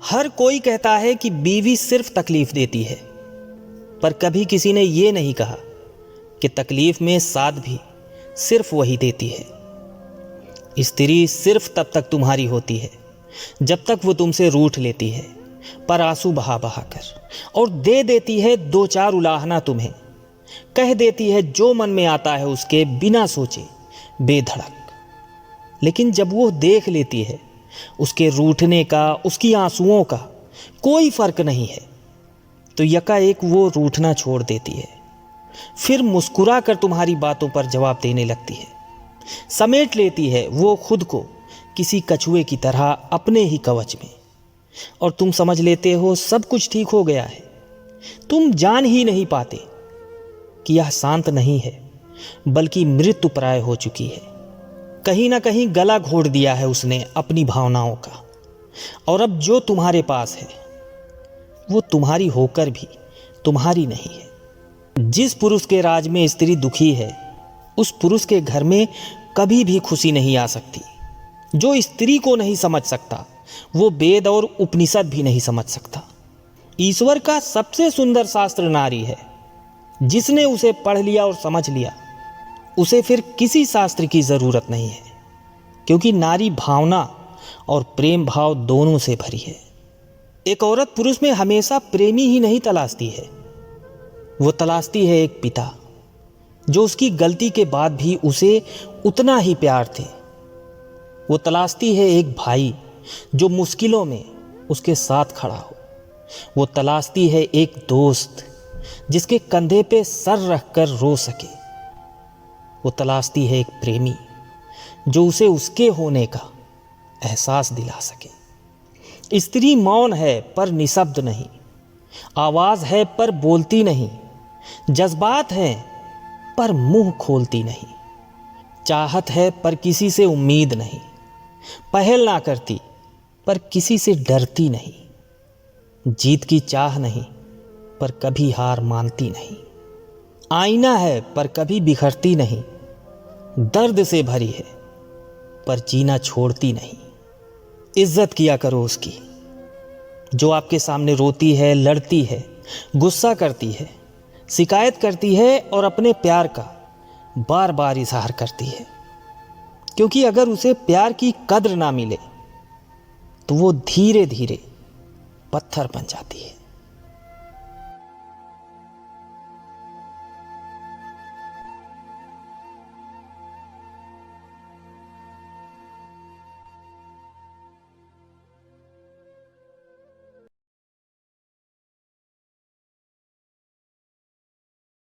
हर कोई कहता है कि बीवी सिर्फ तकलीफ देती है, पर कभी किसी ने ये नहीं कहा कि तकलीफ में साथ भी सिर्फ वही देती है। स्त्री सिर्फ तब तक तुम्हारी होती है जब तक वो तुमसे रूठ लेती है, पर आंसू बहा बहा कर, और दे देती है दो चार उलाहना तुम्हें, कह देती है जो मन में आता है उसके बिना सोचे बेधड़क। लेकिन जब वो देख लेती है उसके रूठने का, उसकी आंसुओं का कोई फर्क नहीं है, तो यकाएक वो रूठना छोड़ देती है। फिर मुस्कुरा कर तुम्हारी बातों पर जवाब देने लगती है। समेट लेती है वो खुद को किसी कछुए की तरह अपने ही कवच में, और तुम समझ लेते हो सब कुछ ठीक हो गया है। तुम जान ही नहीं पाते कि यह शांत नहीं है, बल्कि मृत्युप्राय हो चुकी है। कहीं ना कहीं गला घोट दिया है उसने अपनी भावनाओं का, और अब जो तुम्हारे पास है वो तुम्हारी होकर भी तुम्हारी नहीं है। जिस पुरुष के राज में स्त्री दुखी है, उस पुरुष के घर में कभी भी खुशी नहीं आ सकती। जो स्त्री को नहीं समझ सकता, वो वेद और उपनिषद भी नहीं समझ सकता। ईश्वर का सबसे सुंदर शास्त्र नारी है। जिसने उसे पढ़ लिया और समझ लिया, उसे फिर किसी शास्त्र की जरूरत नहीं है, क्योंकि नारी भावना और प्रेम भाव दोनों से भरी है। एक औरत पुरुष में हमेशा प्रेमी ही नहीं तलाशती है, वो तलाशती है एक पिता जो उसकी गलती के बाद भी उसे उतना ही प्यार थे। वो तलाशती है एक भाई जो मुश्किलों में उसके साथ खड़ा हो। वो तलाशती है एक दोस्त जिसके कंधे पे सर रखकर रो सके। वो तलाशती है एक प्रेमी जो उसे उसके होने का एहसास दिला सके। स्त्री मौन है पर निशब्द नहीं, आवाज है पर बोलती नहीं, जज्बात हैं पर मुंह खोलती नहीं, चाहत है पर किसी से उम्मीद नहीं, पहल ना करती पर किसी से डरती नहीं, जीत की चाह नहीं पर कभी हार मानती नहीं, आईना है पर कभी बिखरती नहीं, दर्द से भरी है पर जीना छोड़ती नहीं। इज्जत किया करो उसकी जो आपके सामने रोती है, लड़ती है, गुस्सा करती है, शिकायत करती है और अपने प्यार का बार बार इजहार करती है। क्योंकि अगर उसे प्यार की कद्र ना मिले तो वो धीरे धीरे पत्थर बन जाती है।